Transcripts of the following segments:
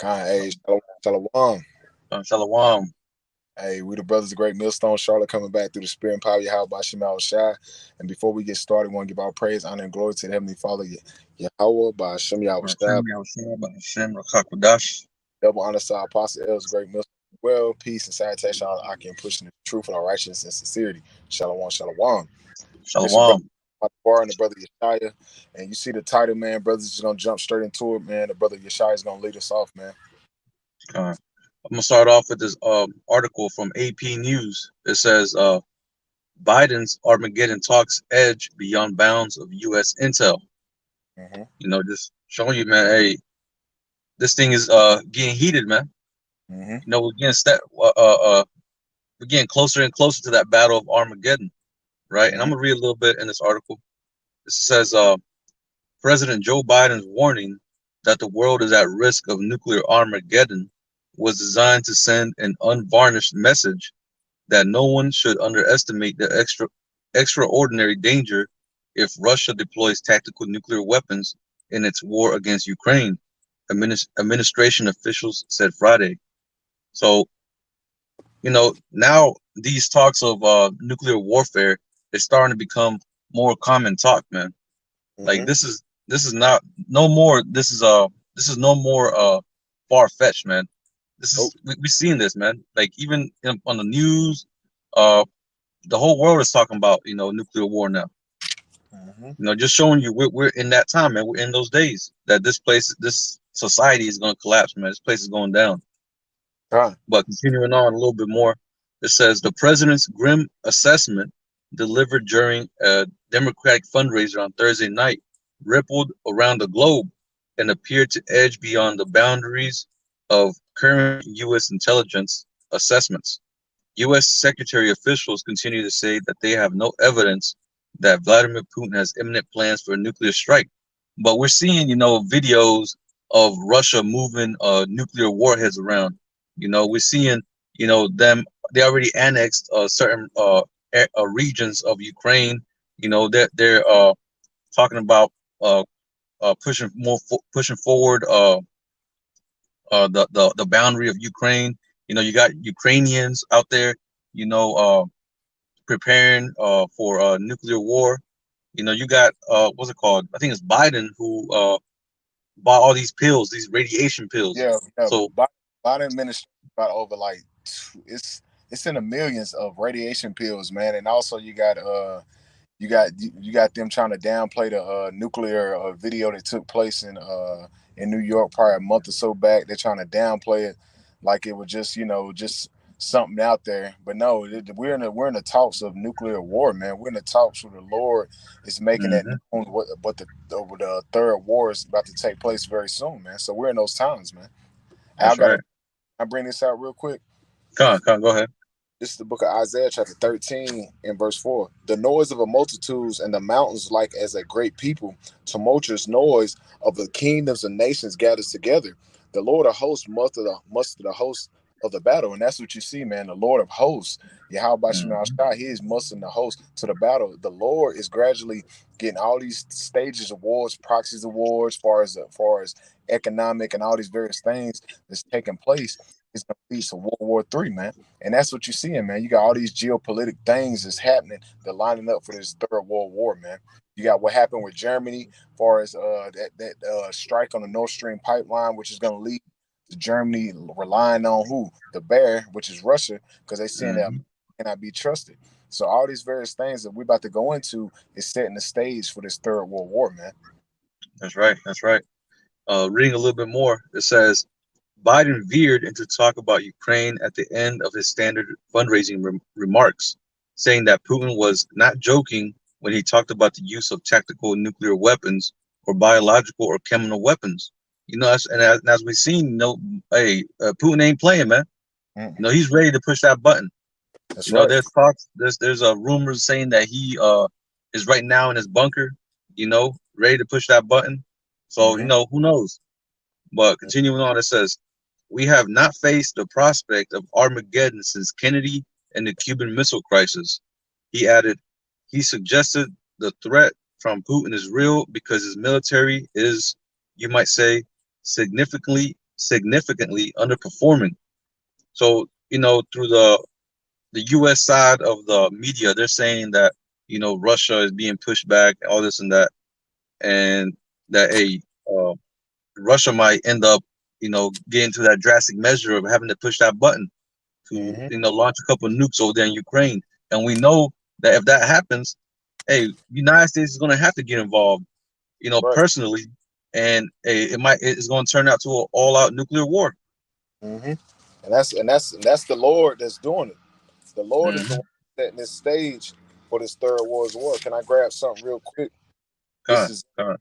Hey, shalom, shalom. Shalom. Hey, we the brothers of Great Millstone, Charlotte, coming back through the spirit and power of Yahawah by Shai. And before we get started, we want to give our praise, honor, and glory to the Heavenly Father, Yahawah by Shai. Hashem Yahushua, Hashem Rakakwadash. Double honor to our apostle, elders, Great Millstone. Well, peace and salutation, all I can pushing the truth and our righteousness and sincerity. Shalom, shalom. This your brother, Shalom. Bar and the brother Yeshaya. And you see the title, man. Brothers just going to jump straight into it, man. The brother Yeshaya is going to lead us off, man. I'm gonna start off with this article from AP News. It says Biden's Armageddon talks edge beyond bounds of U.S. intel. Mm-hmm. Just showing you, man. Hey, this thing is getting heated, man. Mm-hmm. We're getting closer and closer to that battle of Armageddon, right? And Mm-hmm. I'm gonna read a little bit in this article. This says President Joe Biden's warning that the world is at risk of nuclear Armageddon was designed to send an unvarnished message that no one should underestimate the extraordinary danger if Russia deploys tactical nuclear weapons in its war against Ukraine, administration officials said Friday. So, now these talks of nuclear warfare is starting to become more common talk, man. Like Mm-hmm. this is not no more this is no more far fetched, man. This Oh, is we seeing this, man. Like even on the news, uh, the whole world is talking about nuclear war now. mm-hmm. Just showing you we're in that time, man. We're in those days that this society is going to collapse, man. This place is going down. God. But continuing on a little bit more, it says the president's grim assessment delivered during a Democratic fundraiser on Thursday night rippled around the globe and appeared to edge beyond the boundaries of current U.S. intelligence assessments. U.S. Secretary officials continue to say that they have no evidence that Vladimir Putin has imminent plans for a nuclear strike. But we're seeing, videos of Russia moving nuclear warheads around. We're seeing, them. They already annexed certain regions of Ukraine. They're talking about pushing forward the boundary of Ukraine. You got Ukrainians out there, you know, uh, preparing for nuclear war. You got what's it called? I think it's Biden who bought all these pills, these radiation pills. Yeah. So Biden administration got over like it's in the millions of radiation pills, man. And also you got them trying to downplay the nuclear video that took place in New York probably a month or so back. They're trying to downplay it like it was just something out there. But no, we're in the talks of nuclear war, man. We're in the talks where the Lord is making that mhm, known. What the third war is about to take place very soon, man. So we're in those times, man. I that's got to right. I bring this out real quick. Come on, go ahead. This is the book of Isaiah, chapter 13, and verse 4. The noise of a multitudes and the mountains like as a great people, tumultuous noise of the kingdoms of nations gathers together. The Lord of hosts muster the host of the battle. And that's what you see, man. The Lord of hosts, Yahawah Shemal Mhm, Shai, he is mustering the host to the battle. The Lord is gradually getting all these stages of wars, proxies of wars, as far as economic and all these various things that's taking place. It's gonna lead to World War III, man. And that's what you're seeing, man. You got all these geopolitical things that's happening. They're lining up for this third world war, man. You got what happened with Germany, as far as that strike on the Nord Stream pipeline, which is going to lead to Germany relying on who the bear, which is Russia, because they seeing that mhm. cannot be trusted. So all these various things that we're about to go into is setting the stage for this third world war, man. That's right. That's right. Reading a little bit more, it says Biden veered into talk about Ukraine at the end of his standard fundraising remarks, saying that Putin was not joking when he talked about the use of tactical nuclear weapons or biological or chemical weapons. As we've seen, hey, Putin ain't playing, man. Mm, He's ready to push that button. that's right. There's talks, there's rumors saying that he is right now in his bunker, ready to push that button. So Hmm. who knows? But continuing on, it says, we have not faced the prospect of Armageddon since Kennedy and the Cuban Missile Crisis. He added, he suggested the threat from Putin is real because his military is, you might say, significantly significantly underperforming. So, through the U.S. side of the media, they're saying that Russia is being pushed back, all this and that, and that uh, Russia might end up getting to that drastic measure of having to push that button to Mm-hmm. launch a couple of nukes over there in Ukraine. And we know that if that happens, hey, United States is going to have to get involved, Right. personally, and hey, it's going to turn out to an all-out nuclear war. Mm-hmm. And that's the Lord that's doing it. The Lord is the Mm-hmm. one setting this stage for this third world war. Can I grab something real quick? This God, is God.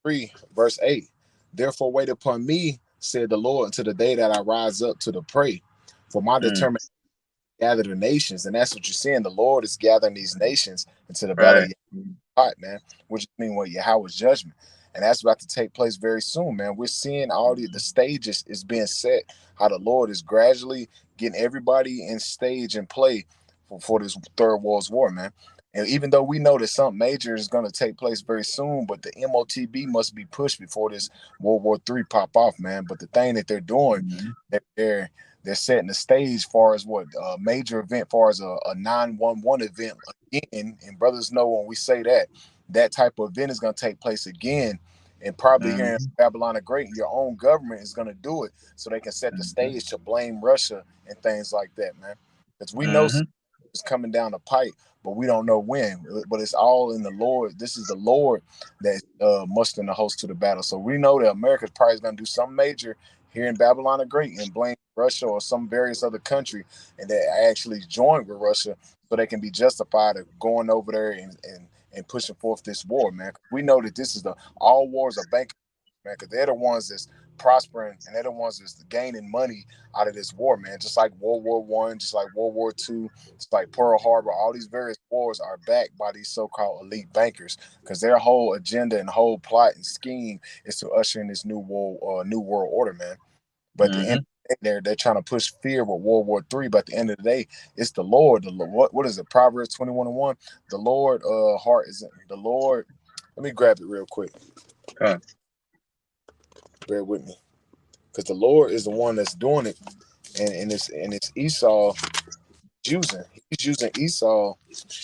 3 verse 8. Therefore wait upon me, said the Lord, until the day that I rise up to the prey. For my Mm, determination gather the nations, and that's what you're seeing. The Lord is gathering these nations into the battle right. of Yahawah, man, which means what Yahweh's judgment. And that's about to take place very soon, man. We're seeing all the stages is being set, how the Lord is gradually getting everybody in stage and play for this third world war, man. And even though we know that something major is going to take place very soon, but the MOTB must be pushed before this World War III pop off, man. But the thing that they're doing, Mm-hmm. they're they're setting the stage far as what a major event, far as a 911 event again. And brothers know when we say that that type of event is going to take place again, and probably here in Mm-hmm. Babylon the Great, your own government is going to do it so they can set the Mm-hmm. stage to blame Russia and things like that, man. Because we know Mm-hmm. it's coming down the pipe, but we don't know when. But it's all in the Lord. This is the Lord that mustering the host to the battle. So we know that America's probably going to do something major here in Babylon the Great and blame Russia or some various other country, and they actually join with Russia so they can be justified of going over there and pushing forth this war, man. We know that this is the all wars are bank, man, because they're the ones that's prospering and they're the ones that's gaining money out of this war, man. Just like World War I, just like World War II, just like Pearl Harbor, all these various wars are backed by these so-called elite bankers because their whole agenda and whole plot and scheme is to usher in this new world order, man. But at the end Mm-hmm. of the day, they're trying to push fear with World War III. But at the end of the day, it's the Lord. What is it? Proverbs 21:1. The Lord heart is in the Lord. Let me grab it real quick. God. Bear with me, because the Lord is the one that's doing it, and it's Esau using. He's using Esau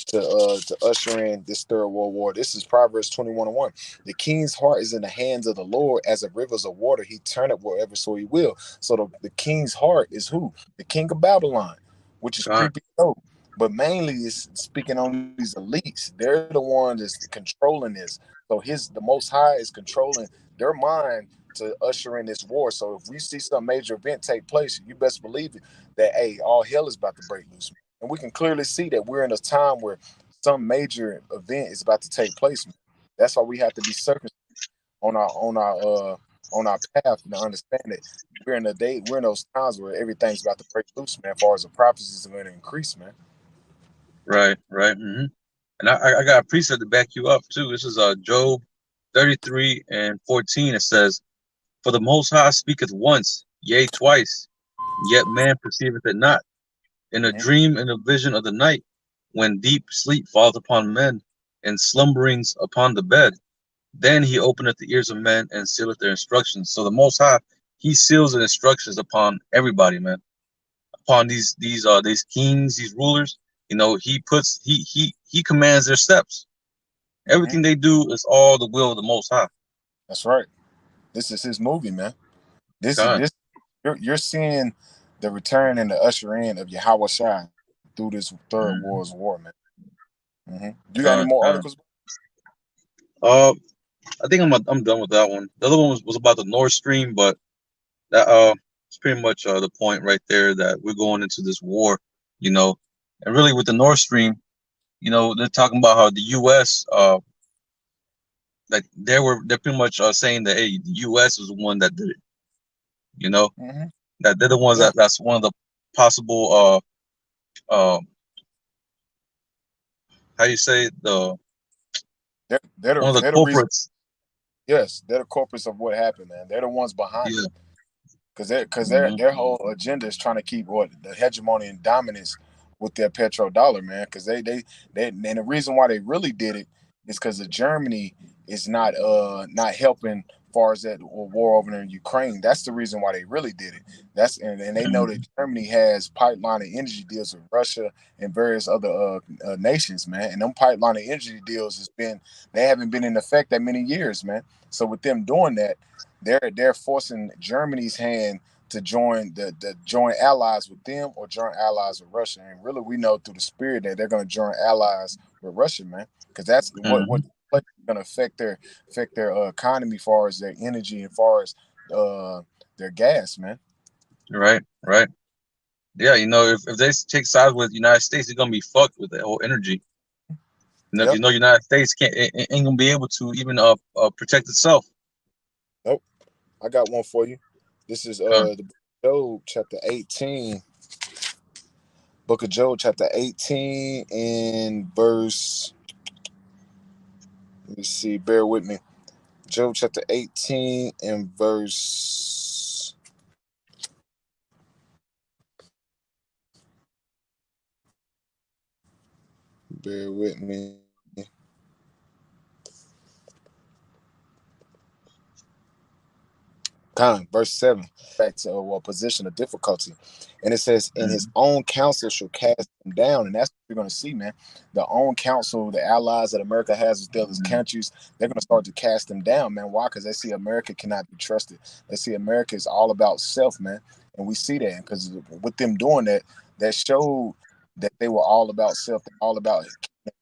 to usher in this third world war. This is Proverbs 21:1. The king's heart is in the hands of the Lord as of rivers of water. He turneth wherever so he will. So the king's heart is who? The king of Babylon, which is God. creepy dope. But mainly it's speaking on these elites. They're the ones that's controlling this. So the most high is controlling their mind to usher in this war. So if we see some major event take place, you best believe it that hey, all hell is about to break loose. And we can clearly see that we're in a time where some major event is about to take place. That's why we have to be circumspect on our path and to understand that we're in those times where everything's about to break loose, man. As far as the prophecies are going to increase, man. Right. Right. Mm-hmm. And I got a precept to back you up too. This is Job 33:14. It says, "For the Most High speaketh once, yea twice, yet man perceiveth it not. In a Mm-hmm. dream and a vision of the night, when deep sleep falleth upon men, and slumberings upon the bed, then he openeth the ears of men and sealeth their instructions." So the Most High, He seals the instructions upon everybody, man. Upon these kings, these rulers, He puts He commands their steps. Mm-hmm. Everything they do is all the will of the Most High. That's right. This is his movie, man. This is God. this you're seeing the return and the usher in of Yahweh Shai through this third world's Mm-hmm. war, man. Mm-hmm. You got any more God. articles? God. Uh, I think I'm done with that one. The other one was about the Nord Stream, but that it's pretty much the point right there that we're going into this war, you know, and really with the Nord Stream, they're talking about how the U.S. Like they're pretty much saying that hey, the U.S. was the one that did it, you know, Mm-hmm. that they're the ones Yeah, that's one of the possible how you say the one of the they're the reason. culprits. Yes, they're the corpus of what happened, man. They're the ones behind it Yeah. because Hmm. their whole agenda is trying to keep what the hegemony and dominance with their petrodollar, man. Because they and the reason why they really did it is because of Germany is not helping far as that war over there in Ukraine. That's the reason why they really did it. And they know that Germany has pipeline and energy deals with Russia and various other nations, man. And them pipeline and energy deals they haven't been in effect that many years, man. So with them doing that, they're forcing Germany's hand to join the joint allies with them or joint allies with Russia. And really, we know through the spirit that they're going to join allies with Russia, man, because that's what Hmm. going to affect their economy, as far as their energy, and far as uh, their gas, man. Right, right. Yeah, if they take sides with the United States, they're gonna be fucked with the whole energy. Yep. United States ain't gonna be able to even protect itself. Nope. I got one for you. This is Uh, the Job chapter 18. Book of Job chapter 18 and verse. Let me see. Bear with me. Job chapter 18 and verse. Bear with me. Verse 7. Back to a position of difficulty. And it says, "In his mhm, own counsel shall cast him down." And that's what you're going to see, man. The own counsel, the allies that America has with the other mhm, countries, they're going to start to cast them down, man. Why? Because they see America cannot be trusted. They see America is all about self, man. And we see that because with them doing that, that showed that they were all about self, all about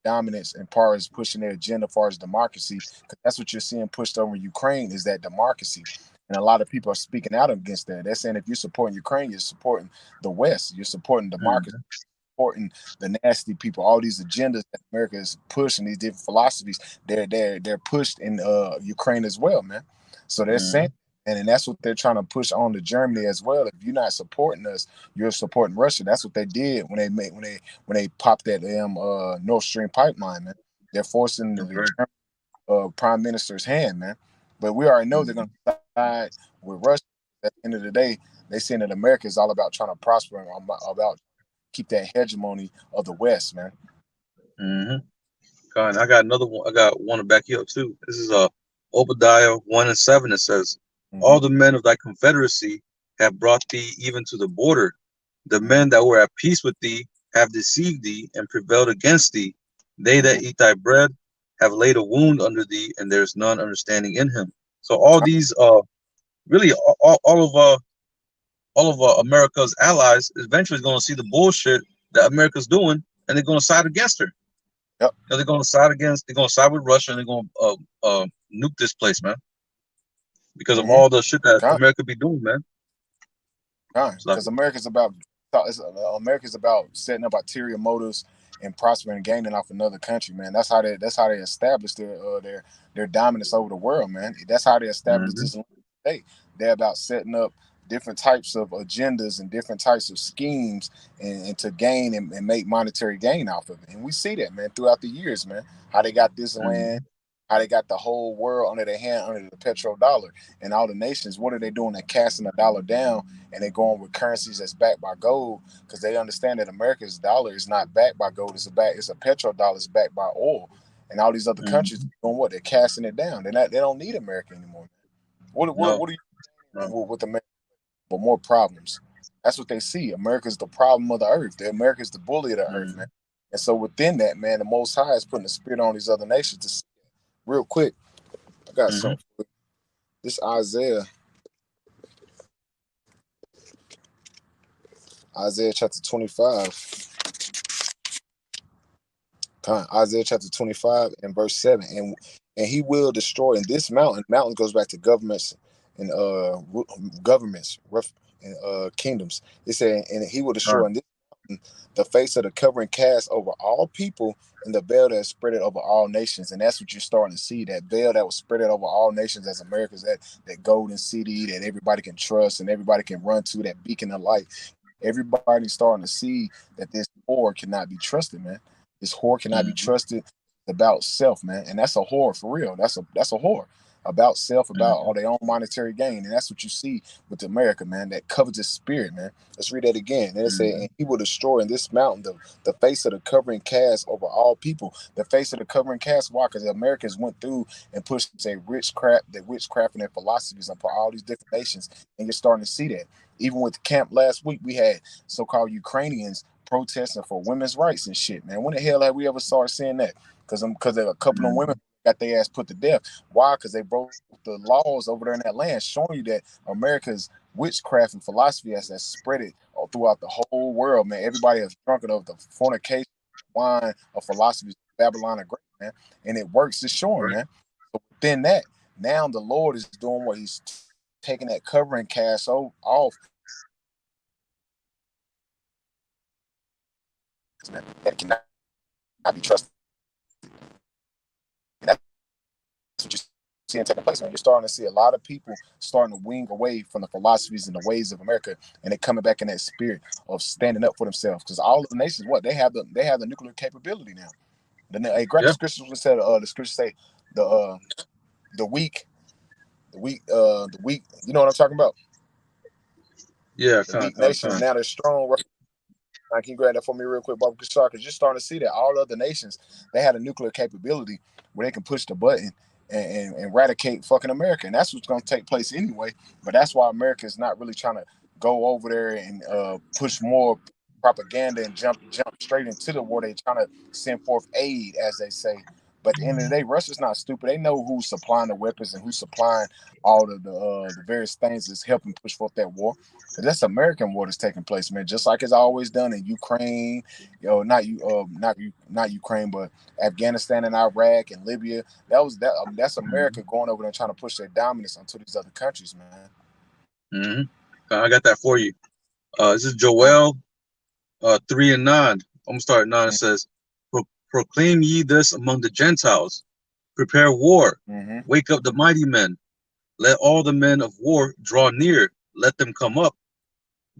dominance, and far as pushing their agenda, as far as democracy. Because that's what you're seeing pushed over Ukraine is that democracy. And a lot of people are speaking out against that. They're saying if you're supporting Ukraine, you're supporting the West. You're supporting democracy, mhm, supporting the nasty people. All these agendas that America is pushing, these different philosophies, they're pushed in Ukraine as well, man. So they're saying, mhm, and that's what they're trying to push on to Germany as well. If you're not supporting us, you're supporting Russia. That's what they did when they popped that Nord Stream pipeline, man. They're forcing the right, German prime minister's hand, man. But we already know they're going mhm, to side with Russia. At the end of the day, they saying that America is all about trying to prosper and about keep that hegemony of the West, man. mhm. I got another one. I got one to back you up too. This is Obadiah 1:7. It says, Mm-hmm. "All the men of thy confederacy have brought thee even to the border. The Mm-hmm. men that were at peace with thee have deceived thee and prevailed against thee. They Mm-hmm. that eat thy bread have laid a wound under thee, and there is none understanding in him." So all these, really, all of America's allies eventually going to see the bullshit that America's doing, and they're going to side against her. Yep. They're going to side against. They're going to side with Russia, and they're going to nuke this place, man, because of Mm-hmm. all the shit that Con, America be doing, man. It's like, because America's about setting up ulterior motives and prospering and gaining off another country, man. That's how they established their dominance over the world, man. That's how they established mhm, this today. They're about setting up different types of agendas and different types of schemes and to gain and make monetary gain off of it. And we see that, man, throughout the years, man. How they got this land, mhm, how they got the whole world under their hand under the petrodollar. And all the nations, what are they doing? They're casting the dollar down and they're going with currencies that's backed by gold because they understand that America's dollar is not backed by gold. It's a petrodollar. It's backed by oil. And all these other countries mhm. doing what? They're casting it down. They don't need America anymore. No, What are you no. with America? But more problems. That's what they see. America's the problem of the earth. America's the bully of the earth, man. Mhm, And so within that, man, the Most High is putting the spirit on these other nations to see. Real quick, I got mhm. something. This Isaiah chapter 25. Isaiah chapter 25 and verse 7. And he will destroy in this mountain. Mountain goes back to governments and governments and kingdoms. It said, and he will destroy Con, in this mountain the face of the covering cast over all people and the veil that is spread it over all nations. And that's what you're starting to see. That veil that was spread it over all nations as America's that golden city that everybody can trust and everybody can run to, that beacon of light. Everybody's starting to see that this whore cannot be trusted, man. This whore cannot be mhm, trusted. It's about self, man, and that's a whore for real. That's a whore. about self, about Mm-hmm. all their own monetary gain. And that's what you see with America, man, that covetous spirit, man. Let's read that again. And it said, Mm-hmm. and he will destroy in this mountain the face of the covering cast over all people. The face of the covering cast, why? Because the Americans went through and pushed the witchcraft and their philosophies upon all these different nations. And you're starting to see that. Even with the camp last week, we had so-called Ukrainians protesting for women's rights and shit, man. When the hell have we ever started seeing that? Because a couple of women got their ass put to death. Why? Because they broke the laws over there in that land, showing you that America's witchcraft and philosophy has spread it all throughout the whole world, man. Everybody is drunken of the fornication, wine, of philosophies of Babylon the Great, man. And it works. It's showing, Right. man. But within that, now the Lord is doing what He's taking that covering cast off, and He's putting it on man, that cannot be trusted. And that's what you're seeing taking place, man. You're starting to see a lot of people starting to wing away from the philosophies and the ways of America, and they're coming back in that spirit of standing up for themselves. Because all of the nations, what they have the nuclear capability now. Hey, grab the Yeah. scriptures and said the scriptures say the the weak, the weak. You know what I'm talking about? Yeah. The Con. weak Con. nations Con. now they're strong. Can you grab that for me real quick, Bob Kashar? Because you're starting to see that all other nations they had a nuclear capability where they can push the button and eradicate fucking America, and that's what's going to take place anyway. But that's why America is not really trying to go over there and push more propaganda and jump straight into the war. They're trying to send forth aid, as they say. But at the end of the day, Russia's not stupid. They know who's supplying the weapons and who's supplying all of the various things that's helping push forth that war. That's American war that's taking place, man. Just like it's always done in Ukraine, not Ukraine, but Afghanistan and Iraq and Libya. That's Mm-hmm. America going over there and trying to push their dominance onto these other countries, man. Mm-hmm. I got that for you. This is Uh, Joel 3:9. I'm gonna start at 9. It says, Proclaim ye this among the Gentiles, prepare war, mm-hmm. wake up the mighty men, let all the men of war draw near, let them come up,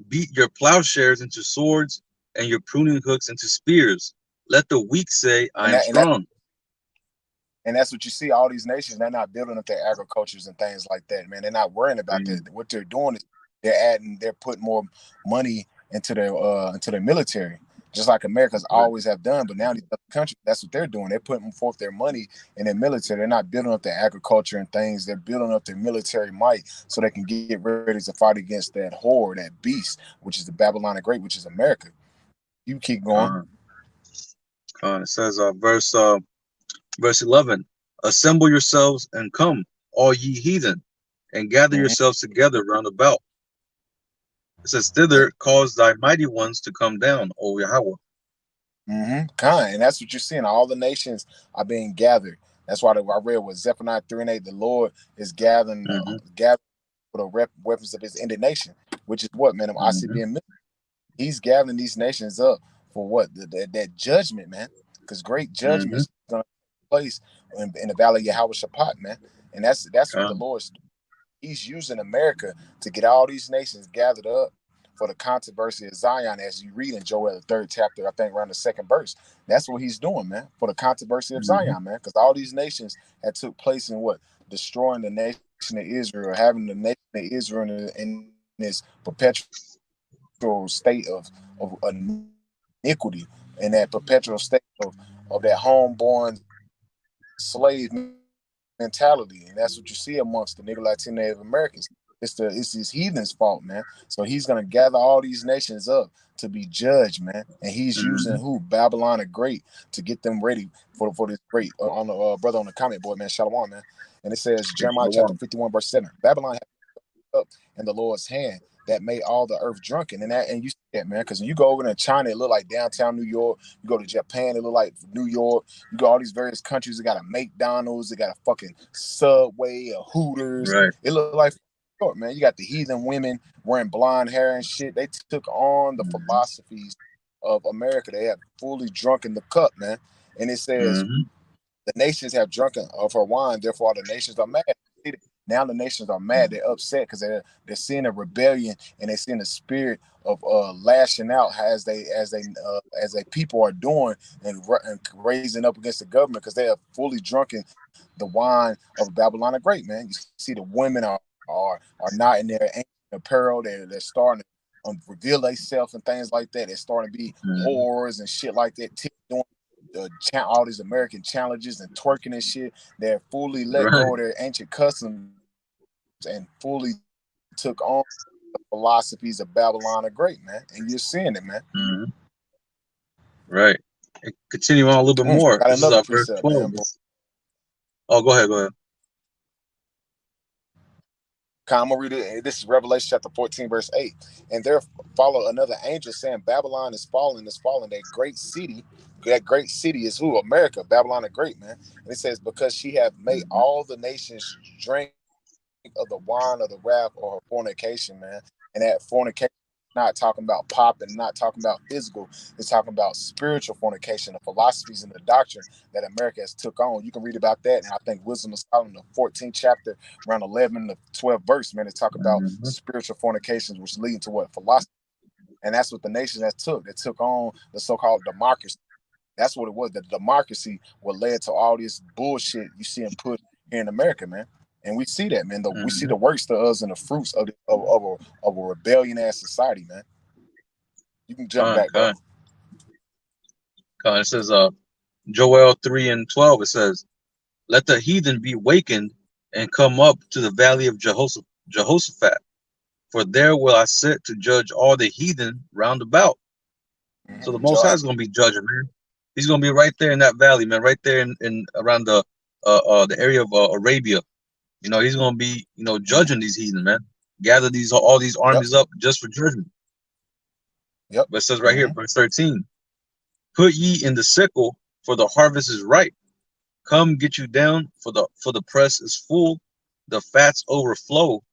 beat your plowshares into swords, and your pruning hooks into spears. Let the weak say, I and am that and that strong. and that's what you see. All these nations, they're not building up their agricultures and things like that, man. They're not worrying about that. What they're doing is they're putting more money into their military, just like America's Right. always have done. But now these other countries, that's what they're doing. They're putting forth their money in their military. They're not building up their agriculture and things. They're building up their military might so they can get ready to fight against that horde, that beast, which is the Babylon the Great, which is America. You keep going. Con, con. It says, verse 11, Assemble yourselves and come, all ye heathen, and gather Mm-hmm. yourselves together round about. It says, Thither cause thy mighty ones to come down, O Yahawah. Mm-hmm. Kind, and that's what you're seeing. All the nations are being gathered. That's why I read with Zephaniah 3:8. The Lord is Mm-hmm. gathering for the weapons of His indignation, which is what, man. Mm-hmm. ICBM. He's gathering these nations up for what that judgment, man. Because great judgment Mm-hmm. is going to take place in the valley of Yahweh Shaphat, man. And that's what the Con. Lord's He's using America to get all these nations gathered up for the controversy of Zion, as you read in Joel, the third chapter, I think around the second verse. That's what he's doing, man, for the controversy of Mm-hmm. Zion, man, because all these nations had took place in what? Destroying the nation of Israel, having the nation of Israel in this perpetual state of iniquity, and that perpetual state of that homeborn slave mentality. And that's what you see amongst the Nigga Latino Native Americans. It's these heathens' fault, man. So he's gonna gather all these nations up to be judged, man. And he's using who? Babylon the Great to Mm-hmm. get them ready for this great on the brother on the comment board, man. Shalom, man. And it says Jeremiah chapter Hey, 51, verse Shalom. 7. Babylon up in the Lord's hand that made all the earth drunken. And you see that, man, because when you go over to China, it look like downtown New York. You go to Japan, it look like New York. You go all these various countries, they got a McDonald's, they got a fucking Subway, a Hooters. Right. It look like New York, man. You got the heathen women wearing blonde hair and shit. They took on the Mm-hmm. philosophies of America. They have fully drunken the cup, man. And it says Mm-hmm. the nations have drunken of her wine, therefore the nations are mad. Now the nations are mad. They're upset because they're seeing a rebellion, and they're seeing a spirit of lashing out as they people are doing, and raising up against the government because they are fully drunken the wine of Babylon the Great. Man, you see the women are not in their ancient apparel. They're starting to reveal themselves and things like that. They're starting to be Mm-hmm. whores and shit like that. Doing all these American challenges and twerking and shit. They're fully let Right. go of their ancient customs and fully took on the philosophies of Babylon the Great, man. And you're seeing it, man. Mm-hmm. Right. And continue on a little bit more. Got This is another verse precept, 12. man. Oh, go ahead. Go ahead. I'm gonna read it. This is Revelation chapter 14, verse 8. And there followed another angel saying, Babylon is fallen, that great city. That great city is who? America, Babylon the Great, man. And it says, because she hath made Mm-hmm. all the nations drink of the wine of the wrath or her fornication, man. And that fornication not talking about pop and not talking about physical. It's talking about spiritual fornication, the philosophies and the doctrine that America has took on. You can read about that, and I think Wisdom of Solomon, the 14th chapter, around 11 to 12 verse, man, they talk about Mm-hmm. spiritual fornications, which lead to what? Philosophy. And that's what the nation has took. They took on the so-called democracy. That's what it was. The democracy what led to all this bullshit you see him put here in America, man. And we see that, man. We see Mm-hmm. the works to us and the fruits of a rebellion ass society, man. You can jump Con, back, bro. con, con. It says, Joel 3 and 12. It says, let the heathen be wakened and come up to the valley of Jehoshaphat, for there will I sit to judge all the heathen round about. So the Most High is Judge. going to be judging, man. He's going to be right there in that valley, man, right there in around the area of Arabia. You know, he's going to be, Mm-hmm. judging these heathen, man. Gather these all these Yep. armies up just for judgment. Yep. But it says right here, Mm-hmm. verse 13, put ye in the sickle, for the harvest is ripe. Come get you down, for the press is full, the fats overflow,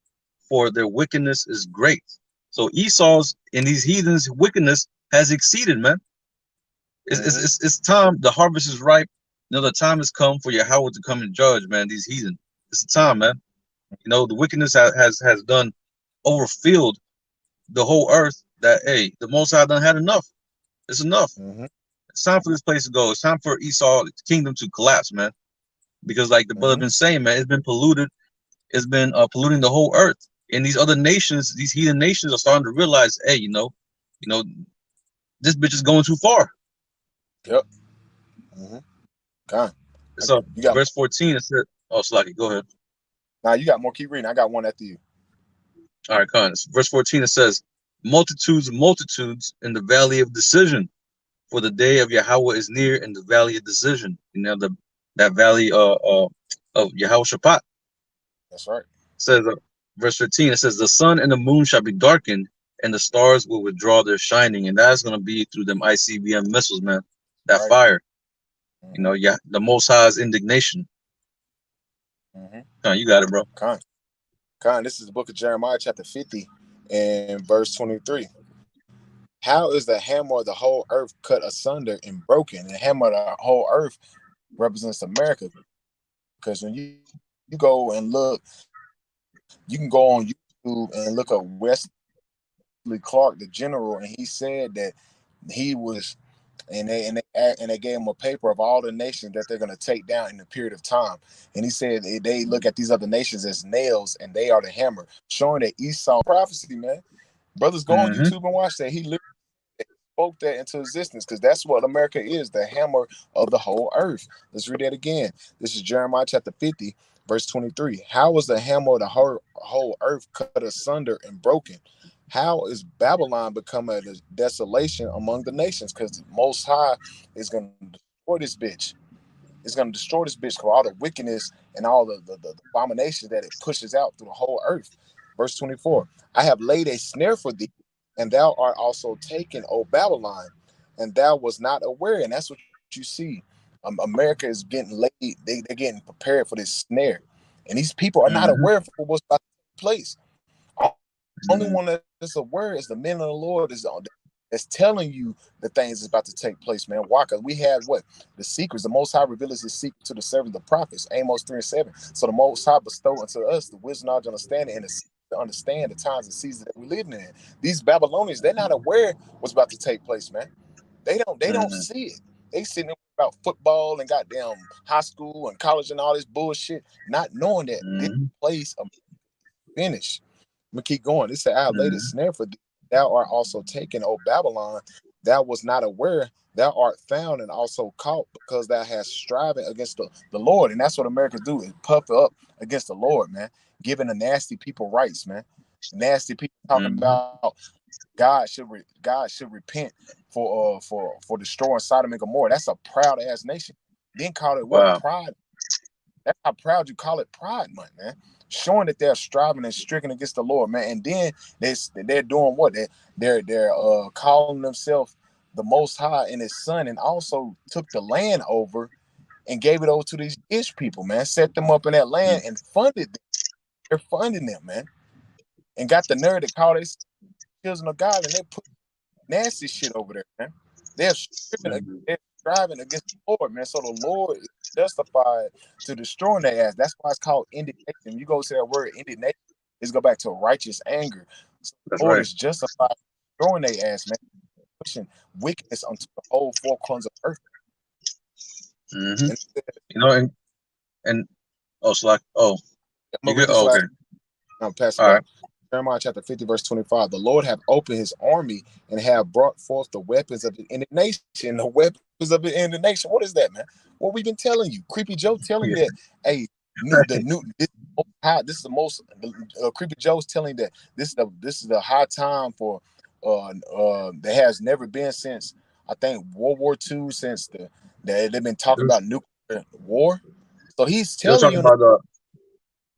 for their wickedness is great. So Esau's and these heathens' wickedness has exceeded, man. Mm-hmm. It's time. The harvest is ripe. The time has come for Yahawah to come and judge, man. These heathen. It's the time, man. The wickedness has done overfilled the whole earth. That hey, the Most High done had enough. It's enough. Mm-hmm. It's time for this place to go. It's time for Esau's kingdom to collapse, man. Because like the brother Mm-hmm. been saying, man, it's been polluted. It's been polluting the whole earth. And these other nations, these heathen nations, are starting to realize, hey, you know, this bitch is going too far. Yep. Mm-hmm. Con. So You got verse 14, it said, oh, Slaki, go ahead. now. You got more. Keep reading. I got one after you. All right, Con. Verse 14, it says, multitudes, multitudes in the valley of decision, for the day of Yahawah is near in the valley of decision. That valley of Yahweh That's right. says, verse 15, it says, the sun and the moon shall be darkened, and the stars will withdraw their shining. And that's going to be through them ICBM missiles, man. That Right. fire, Mm-hmm. yeah, the Most High's indignation. Mm-hmm. Con, you got it, bro. Con. Con. This is the book of Jeremiah, chapter 50, and verse 23. How is the hammer of the whole earth cut asunder and broken? And the hammer of the whole earth represents America. Because when you go and look, you can go on YouTube and look up Wesley Clark, the general, and he said that he was, and they gave him a paper of all the nations that they're going to take down in a period of time. And he said they look at these other nations as nails, and they are the hammer, showing that Esau prophecy, man. Brothers, go on Mm-hmm. YouTube and watch that. He literally spoke that into existence because that's what America is, the hammer of the whole earth. Let's read that again. This is Jeremiah chapter 50, verse 23. How was the hammer of the whole earth cut asunder and broken? How is Babylon become a desolation among the nations? Because the Most High is going to destroy this bitch. It's going to destroy this bitch for all the wickedness and all the abominations that it pushes out through the whole earth. Verse 24. I have laid a snare for thee, and thou art also taken, O Babylon, and thou was not aware. And that's what you see. America is getting laid. They're getting prepared for this snare. And these people are not Mm-hmm. aware for what's about to take place. Only one Mm-hmm. that's aware is the men of the Lord is on. that's telling you the things that's about to take place, man. Why? Because we had what? The secrets. The Most High reveals his secret to the servant, the prophets, Amos 3 and 7. So the Most High bestowed unto us the wisdom, knowledge, understanding, and the to understand the times and seasons that we're living in. These Babylonians, they're not aware what's about to take place, man. They don't Mm-hmm. see it. They sitting there about football and goddamn high school and college and all this bullshit, not knowing that this Mm-hmm. place of finish. I'm gonna keep going. It said, "I laid a Mm-hmm. snare for thee. Thou art also taken, O Babylon. Thou was not aware. Thou art found and also caught because thou hast striven against the Lord." And that's what Americans do, is puff up against the Lord, man. Giving the nasty people rights, man. Nasty people talking Mm-hmm. about God should repent for destroying Sodom and Gomorrah. That's a proud ass nation. Then call it what? Wow. Pride. That's how proud you call it Pride Month, man. Showing that they're striving and stricken against the Lord, man. And then they're doing what? They're calling themselves the Most High and His Son, and also took the land over and gave it over to these Ish people, man. Set them up in that land and funded them. They're funding them, man. And got the nerve to call these children of God, and they put nasty shit over there, man. They're stripping, Mm-hmm. they're striving against the Lord, man. So the Lord is justified to destroying their ass. That's why it's called indignation. You go to that word indignation, it's go back to righteous anger. So That's the Lord right. is justified destroying their ass, man. Pushing wickedness onto the whole four corners of earth. Mm-hmm. And You know, and oh, so like, oh, I'm you gonna good? read this Oh, okay. last. I'm pass it All back. right. Jeremiah chapter 50, verse 25. The Lord have opened his army and have brought forth the weapons of the indignation. The weapons of the indignation. What is that, man? What we've been telling you. Creepy Joe telling you Yeah. that, hey, this is the most Creepy Joe's telling that this is the high time for that has never been since I think World War II, since they've been talking about nuclear war. So he's They were telling talking you. about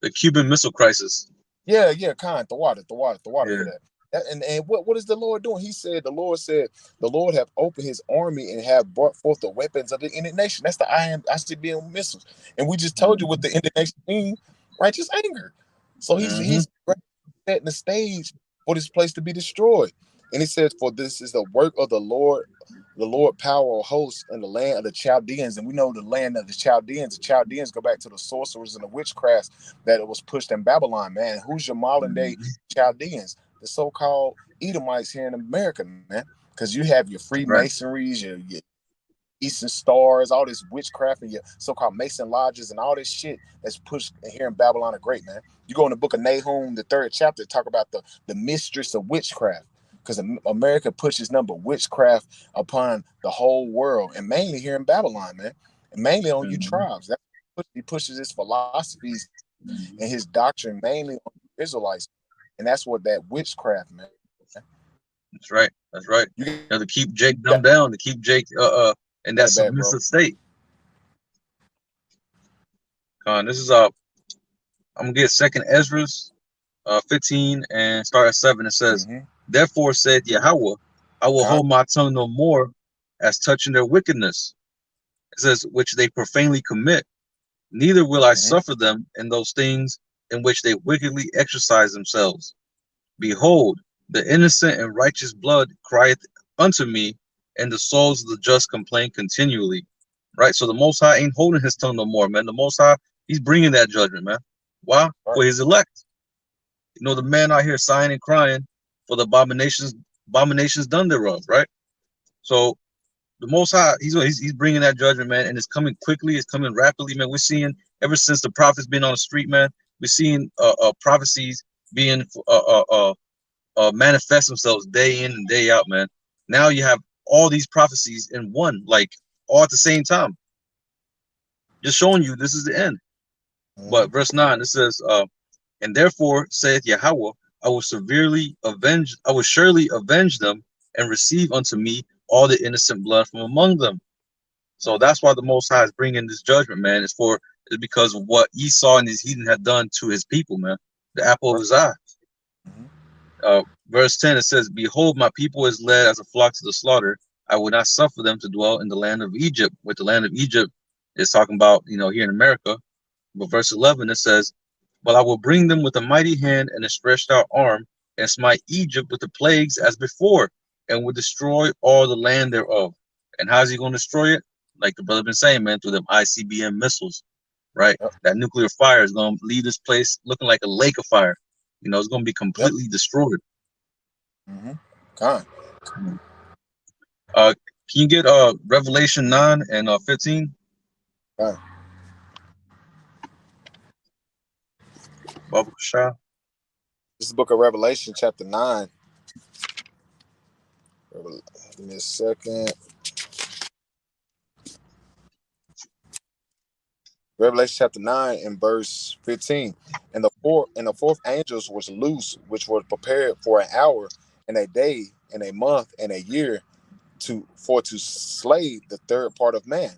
the Cuban Missile Crisis. Yeah, yeah, kind. The water for Yeah. that. And what is the Lord doing? The Lord said, the Lord have opened his army and have brought forth the weapons of the indignation. That's the ICBM missiles. And we just told you what the indignation means, righteous anger. So Mm-hmm. he's setting the stage for this place to be destroyed. And he says, for this is the work of the Lord power of hosts in the land of the Chaldeans. And we know the land of the Chaldeans go back to the sorcerers and the witchcrafts that it was pushed in Babylon, man. Who's your modern day Mm-hmm. Chaldeans? The so-called Edomites here in America, man. Because you have your Right. Freemasonries, your Eastern Stars, all this witchcraft, and your so-called Mason lodges, and all this shit that's pushed here in Babylon the Great, man. You go in the book of Nahum, the third chapter, talk about the mistress of witchcraft, because America pushes number witchcraft upon the whole world, and mainly here in Babylon, man, and mainly on you Mm-hmm. tribes. He pushes his philosophies and his Mm-hmm. doctrine mainly on Israelites, and that's what that witchcraft, man. That's right. That's right. You To keep Jake got dumbed down, to keep Jake in that it back, bro. submissive state. This is I'm gonna get Second Ezra's 15 and start at 7. It says, Mm-hmm. "Therefore said Yahawah, I will Con. hold my tongue no more as touching their wickedness." It says, "which they profanely commit, neither will I Mm-hmm. suffer them in those things in which they wickedly exercise themselves. Behold, the innocent and righteous blood crieth unto me, and the souls of the just complain continually." Right? So the Most High ain't holding his tongue no more, man. The Most High, he's bringing that judgment, man. Why? Right. For his elect. You know, the man out here sighing and crying for the abominations done thereof, right? So the Most High, he's bringing that judgment, man, and it's coming quickly. It's coming rapidly, man. We're seeing ever since the prophets been on the street, man. We're seeing prophecies being manifest themselves day in and day out, man. Now you have all these prophecies in one, like all at the same time, just showing you this is the end. Mm-hmm. But verse 9, it says, "And therefore saith Yahawah, I will surely avenge them and receive unto me all the innocent blood from among them." So Mm-hmm. that's why the Most High is bringing this judgment, man. It's because of what Esau and his heathen had done to his people, man. The apple of Right. his eye. Mm-hmm. Verse 10, it says, "Behold, my people is led as a flock to the slaughter. I will not suffer them to dwell in the land of Egypt." With the land of Egypt is talking about, here in America. But verse 11, it says, "But I will bring them with a mighty hand and a stretched out arm, and smite Egypt with the plagues as before." and will destroy all the land thereof. And how's he going to destroy it? Like the brother been saying, man, through them ICBM missiles, right? Yep. That nuclear fire is going to leave this place looking like a lake of fire. It's going to be Yep. completely destroyed. Mm-hmm. Con. Can you get Revelation 9 and 15? Con. Baba Shah. This is the book of Revelation, chapter 9. Give me a second. Revelation chapter 9 and verse 15. And the fourth angels was loose, which was prepared for an hour and a day and a month and a year to slay the third part of man.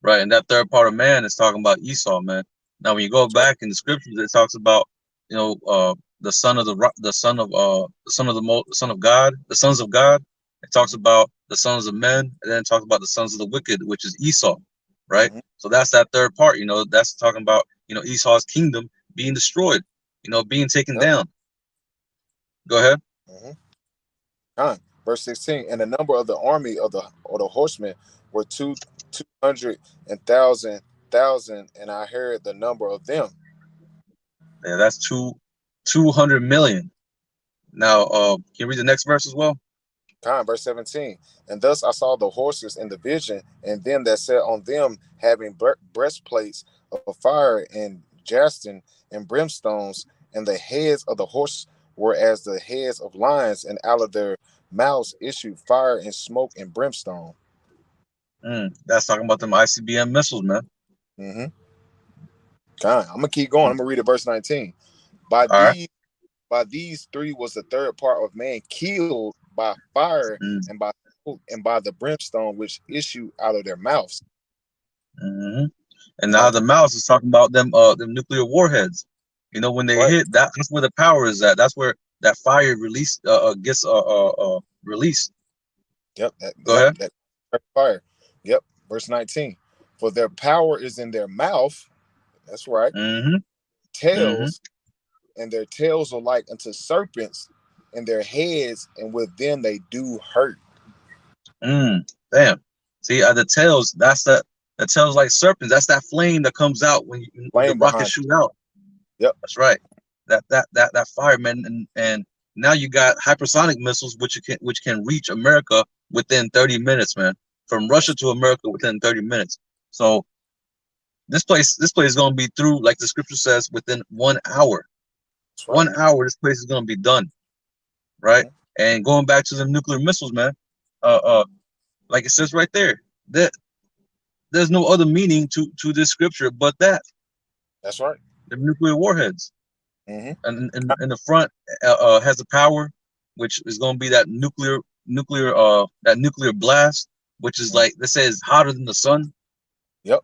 Right, and that third part of man is talking about Esau, man. Now, when you go That's right. back in the scriptures, it talks about, the son of the son of the son of God, the sons of God. It talks about the sons of men, and then it talks about the sons of the wicked, which is Esau, right? Mm-hmm. So that's that third part. That's talking about Esau's kingdom being destroyed, being taken Yep. down. Go ahead. Mm-hmm. Verse 16. And the number of the army of the horsemen were 200,000, and I heard the number of them. Yeah, that's 200 million. Now, can you read the next verse as well? Verse 17. And thus I saw the horses in the vision, and them that sat on them having breastplates of fire and jastin and brimstones, and the heads of the horse were as the heads of lions, and out of their mouths issued fire and smoke and brimstone. That's talking about them ICBM missiles, man. Mm-hmm. I'm gonna keep going. I'm gonna read it, verse 19. By All right. these by these three was the third part of man killed by fire Mm. and by smoke and by the brimstone which issue out of their mouths. Hmm. And You now know, the mouse is talking about them nuclear warheads. When they right? hit, that's where the power is at. That's where that fire release gets released. Yep, Go ahead. that fire. Yep, verse 19. For their power is in their mouth. That's right. Mm-hmm. Mm-hmm. Tails, and their tails are like unto serpents, and their heads, and with them they do hurt. Damn. See, the tails. The tails like serpents. That's that flame that comes out when the Flame rockets behind. shoot out. Yep. That's right. That fire, man, and now you got hypersonic missiles which can reach America within 30 minutes, man. From Russia to America within 30 minutes. So this place is gonna be through, like the scripture says, within 1 hour. That's right. 1 hour, this place is gonna be done, right? Mm-hmm. And going back to the nuclear missiles, man, uh, uh, like it says right there, that there's no other meaning to this scripture but that That's right. the nuclear warheads. Mm-hmm. And the front has the power, which is going to be that nuclear blast, which is Mm-hmm. like they say is hotter than the sun. Yep.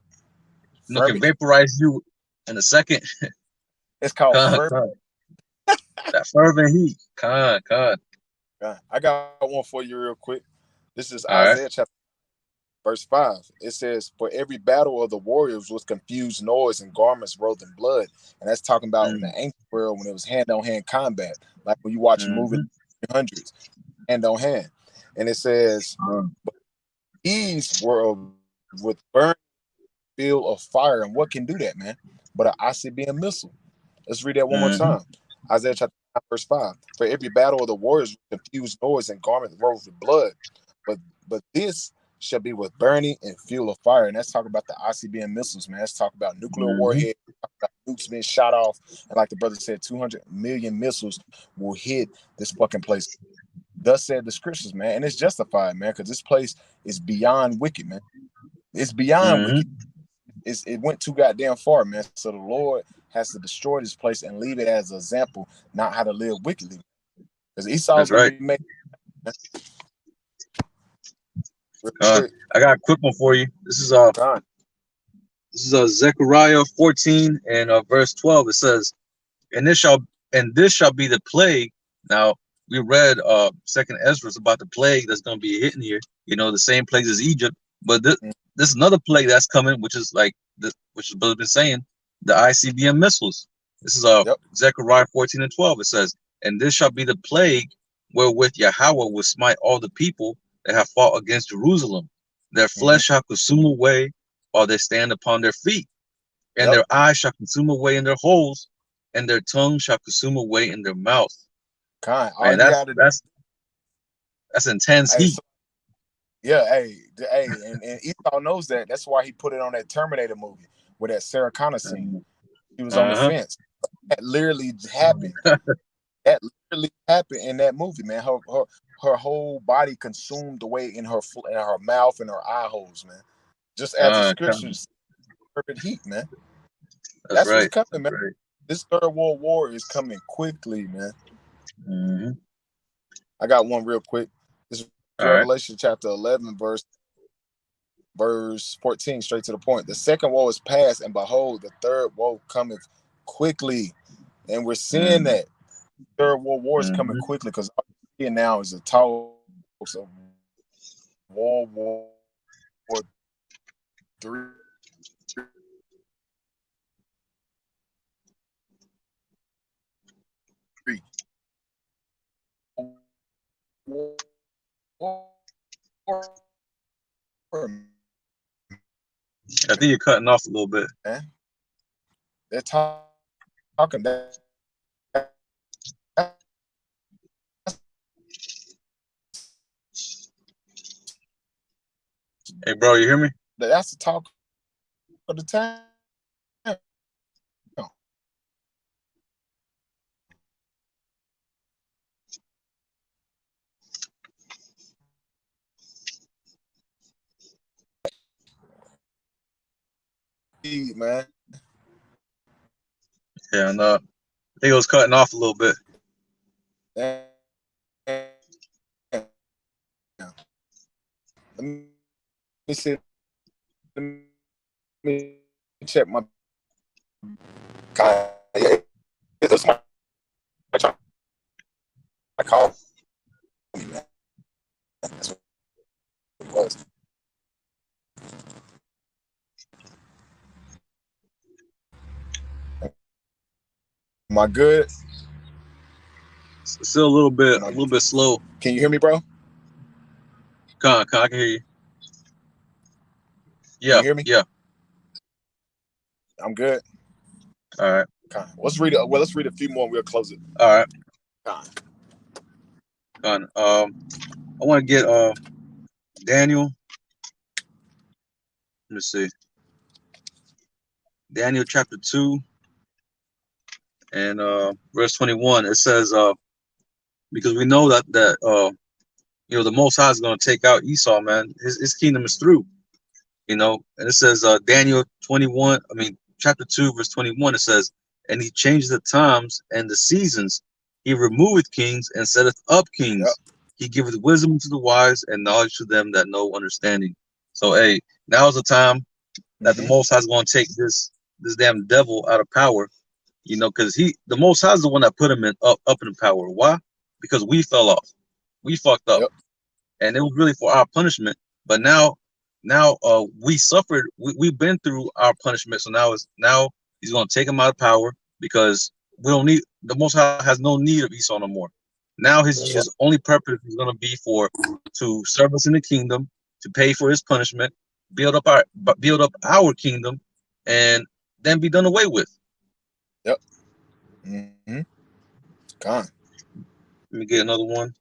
Can Fermi. vaporize you in a second. It's called Con, Fermi. con. That fervent heat. Con. I got one for you real quick. This is All right. Isaiah chapter verse 5. It says, for every battle of the warriors was confused noise and garments rolled in blood. And that's talking about in the Mm, ancient world when it was hand-on-hand combat. Like when you watch a movie mm-hmm. in the hundreds, hand-on-hand. And it says, these were with burn field of fire. And what can do that, man? But an ICBM missile. Let's read that one more Mm-hmm. time. Isaiah chapter 9, verse 5. For every battle of the warriors confused noise and garment rolled with blood. But this shall be with burning and fuel of fire. And that's talking about the ICBM missiles, man. Let's talk about nuclear Mm-hmm. warhead, talk about nukes being shot off. And like the brother said, 200 million missiles will hit this fucking place. Thus said the scriptures, man. And it's justified, man, because this place is beyond wicked, man. It's beyond wicked. Mm-hmm. It went too goddamn far, man. So the Lord has to destroy this place and leave it as an example, not how to live wickedly. Because Esau's That's gonna right. be made real quick. I got a quick one for you. Con. This is Zechariah 14 and verse 12. It says, and this shall be the plague. Now we read Second Ezra about the plague that's going to be hitting here. The same plague as Egypt, but this is another plague that's coming, which is like which is Brother been saying, the ICBM missiles. This is Yep. Zechariah 14 and 12. It says, and this shall be the plague wherewith Yahawah will smite all the people that have fought against Jerusalem. Their Hmm. flesh shall consume away while they stand upon their feet, and Yep. their eyes shall consume away in their holes, and their tongue shall consume away in their mouth. Kind. All Man, you that's got to do. that's that's intense Hey, heat. so, yeah. Hey, and Esau knows that. That's why he put it on that Terminator movie with that Sarah Connor scene. He was on the Uh-huh. fence. That literally happened. That literally happened in that movie, man. Her whole body consumed away in in her mouth and her eye holes, man. Just as the Come. scriptures, perfect heat, man. That's That's what's right. coming, That's man. right. This third world war is coming quickly, man. Hmm. I got one real quick. This is All right. Revelation chapter 11, verse 14, straight to the point. The second woe is past, and behold, the third woe cometh quickly. And we're seeing Mm-hmm. that third world war is coming Mm-hmm. quickly because all we're seeing now is the talks of World War Three. I think you're cutting off a little bit. Man. They're talking that. Hey, bro, you hear me? That's the talk of the town. Man. Yeah, no. I think it was cutting off a little bit. Let me see. Let me check my. Yeah, that's my call. That's what it was. Am I good? It's still Am a I, little bit slow. can you hear me, bro? I can hear you. Can Yeah, you hear me? yeah. I'm good. All right, Let's read it. Well, let's read a few more and we'll close it. all right. Con. Con. I want to get Daniel. Let me see. Daniel chapter 2 and verse 21. It says, because we know that the Most High is going to take out Esau, man. His kingdom is through. And it says Daniel 21. I mean chapter 2 verse 21. It says, and he changes the times and the seasons. He removeth kings and setteth up Yep. kings. He giveth wisdom to the wise and knowledge to them that know understanding. So hey, now is the time that the Mm-hmm. Most High is going to take this damn devil out of power. Because the Most High is the one that put him up in power. Why? Because we fell off, we fucked up, Yep. and it was really for our punishment. But now we suffered. We've been through our punishment. So now he's going to take him out of power because we don't need the Most High has no need of Esau no more. Now his That's right. his only purpose is going to be to serve us in the kingdom, to pay for his punishment, build up our kingdom, and then be done away with. Yep. Mm-hmm. Con. Let me get another one.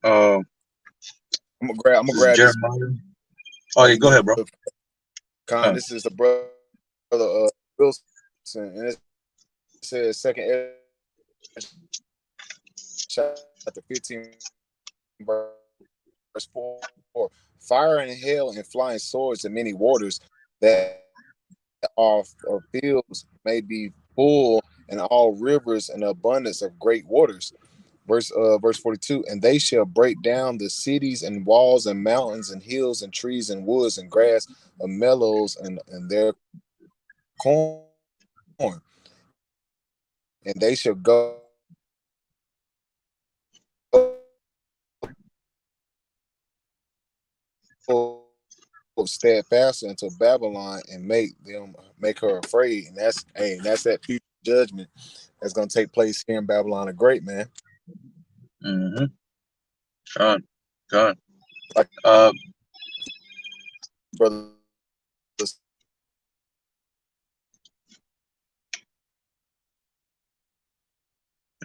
Uh, I'm gonna this is grab this Jeremiah. Oh yeah, brother go real ahead, bro. quick. Con. Uh, This is the brother Wilson, and it says second chapter 15 verse 4. Fire and hail and flying swords and many waters that of fields may be full, and all rivers and abundance of great waters. Verse 42, and they shall break down the cities and walls and mountains and hills and trees and woods and grass and meadows and their corn, and they shall go steadfast into Babylon and make her afraid. And that's that future judgment that's gonna take place here in Babylon the Great, man. Mm-hmm. Con, con. Like Uh, brother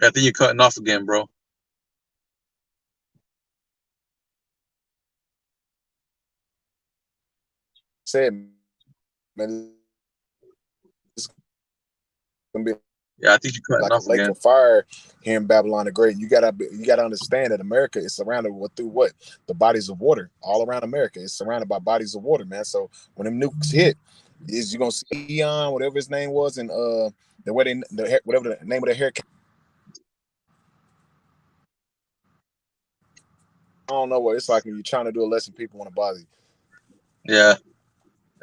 I think you're cutting off again, bro. said, man, it's gonna be Yeah, I think you're like cutting a off lake again. of fire here in Babylon the Great. You gotta understand that America is surrounded with through what the bodies of water all around America. It's surrounded by bodies of water, man. So when them nukes hit, is you gonna see Eon, whatever his name was, and the way whatever the name of the haircut. I don't know what it's like when you're trying to do a lesson. People want to bother you. Yeah,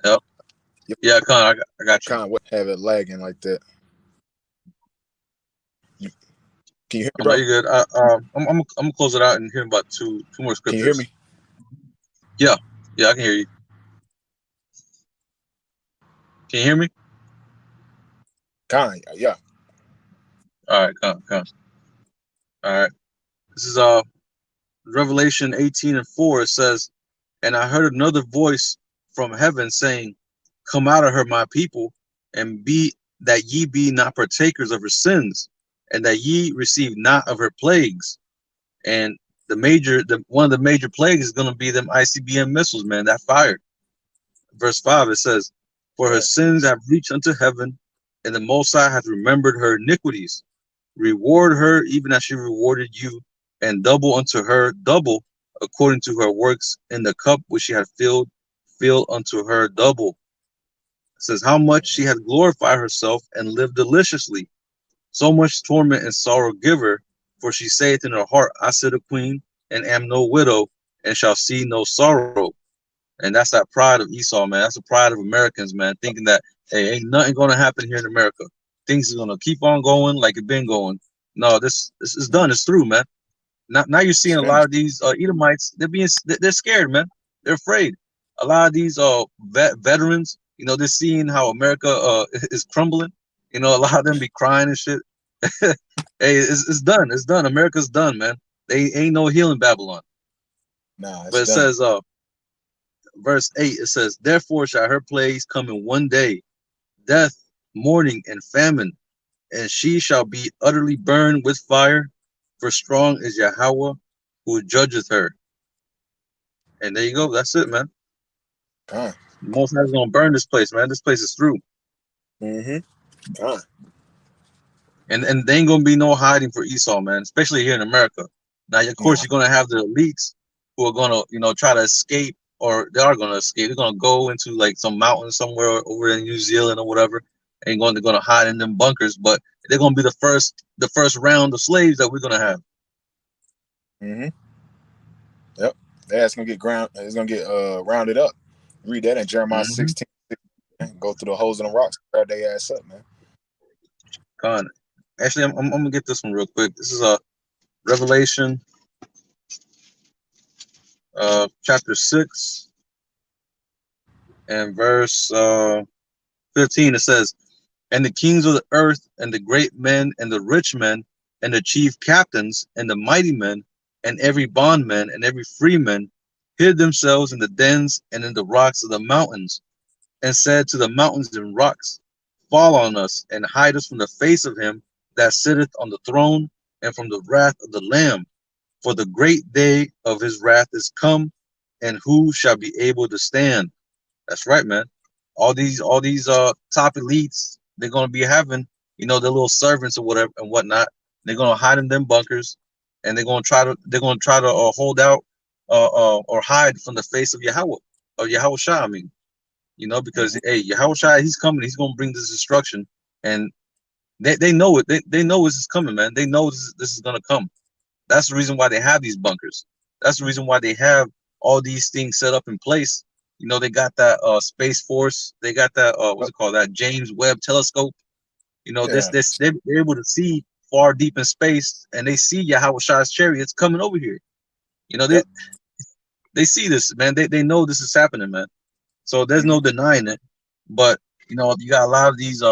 yep. You Yeah, con, I got you. kind of have it lagging like that. You, can you hear me, Oh, no, bro? you're good. I'm gonna close it out and hear about two more Can you hear scriptures. me? Yeah, yeah, I can hear you. Can you hear me? Kind, yeah. All right, con. All right. This is Revelation 18:4. It says, "And I heard another voice from heaven saying, Come out of her, my people, and be that ye be not partakers of her sins, and that ye receive not of her plagues." And the one of the major plagues is going to be them ICBM missiles, man. That fire. Verse 5, it says, For her Right. sins have reached unto heaven, and the Most High hath remembered her iniquities. Reward her even as she rewarded you, and double unto her double according to her works, in the cup which she had filled, fill unto her double. It says, How much she had glorified herself and lived deliciously. So much torment and sorrow give her, for she saith in her heart, I sit a queen, and am no widow, and shall see no sorrow. And that's that pride of Esau, man. That's the pride of Americans, man, thinking that, hey, ain't nothing gonna happen here in America. Things are gonna keep on going like it been going. No, this is done. It's through, man. Now you're It's seeing a lot finished. of these Edomites. They're scared, man. They're afraid. A lot of these veterans, they're seeing how America is crumbling. A lot of them be crying and shit. Hey, it's done. It's done. America's done, man. They ain't no healing Babylon. Nah, But it's it done. says, verse 8, it says, Therefore shall her plagues come in one day, death, mourning, and famine, and she shall be utterly burned with fire, for strong is Yahawah who judgeth her. And there you go. That's it, man. Kind. The Most High is gonna burn this place, man. This place is through, Mm-hmm. Kind. and there ain't gonna be no hiding for Esau, man. Especially here in America. Now, of course, Nah. you're gonna have the elites who are gonna, try to escape, or they are gonna escape. They're gonna go into like some mountain somewhere over in New Zealand or whatever, and they're gonna hide in them bunkers. But they're gonna be the first round of slaves that we're gonna have. Mm-hmm. Yep. That's gonna get ground. It's gonna get rounded up. Read that in Jeremiah Mm-hmm. 16. Go through the holes in the rocks, grab their ass up, man. Con. Actually, I'm gonna get this one real quick. This is a Revelation, chapter 6 and verse 15. It says, And the kings of the earth, and the great men, and the rich men, and the chief captains, and the mighty men, and every bondman, and every freeman, hid themselves in the dens and in the rocks of the mountains, and said to the mountains and rocks, Fall on us, and hide us from the face of him that sitteth on the throne, and from the wrath of the Lamb. For the great day of his wrath is come, and who shall be able to stand? That's right, man. All these top elites, they're gonna be having, their little servants or whatever and whatnot. They're gonna hide in them bunkers, and they're gonna try to hold out or hide from the face of Yahweh, of Yahweh Shah. I mean, because Mm-hmm. hey, Yahweh Shai, he's coming. He's gonna bring this destruction, and they know it. They know this is coming, man. They know this is gonna come. That's the reason why they have these bunkers. That's the reason why they have all these things set up in place. They got that Space Force. They got that what's it called? That James Webb Telescope. Yeah. They're able to see far deep in space, and they see Yahweh Shai's chariots coming over here. You know, they Yep. they see this, man. They know this is happening, man. So there's Mm-hmm. no denying it. But you got a lot of these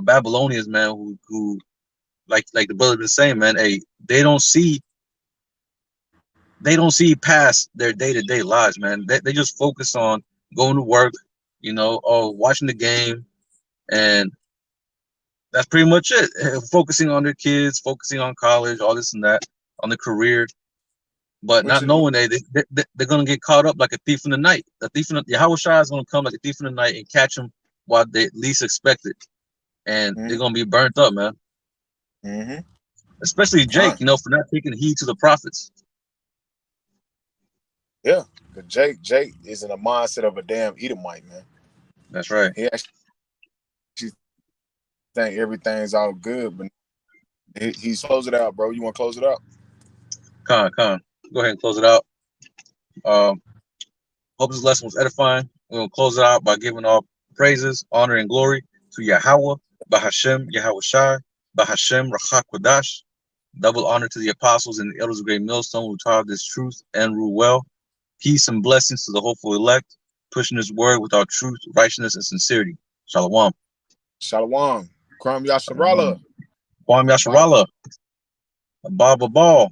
Babylonians, man, who like the brother been saying, man. Hey, they don't see. they don't see past their day-to-day lives, man. They just focus on going to work, or watching the game, and that's pretty much it. Focusing on their kids, focusing on college, all this and that, on their career, but which not is knowing they're gonna get caught up like a thief in the night. The thief in the Yahawah Shai is gonna come like a thief in the night and catch them while they least expect it, and they're gonna be burnt up, man. mm-hmm. Especially Jake, Con. for not taking heed to the prophets. Yeah, because Jake is in the mindset of a damn Edomite, man. That's right. He actually think everything's all good, but he's close it out, bro. You want to close it out? Con. Go ahead and close it out. Um, Hope this lesson was edifying. We're gonna close it out by giving all praises, honor, and glory to Yahawah, Bahashem, Yahawah Shai, Bahashem, Rachak Kodash. Double honor to the apostles and the elders of Great Millstone who taught this truth and rule well. Peace and blessings to the hopeful elect, pushing this word with our truth, righteousness, and sincerity. Shalom. Shalom. Kwam Yasharala. Shalom. Kwam Yasharallah. Abba Babal.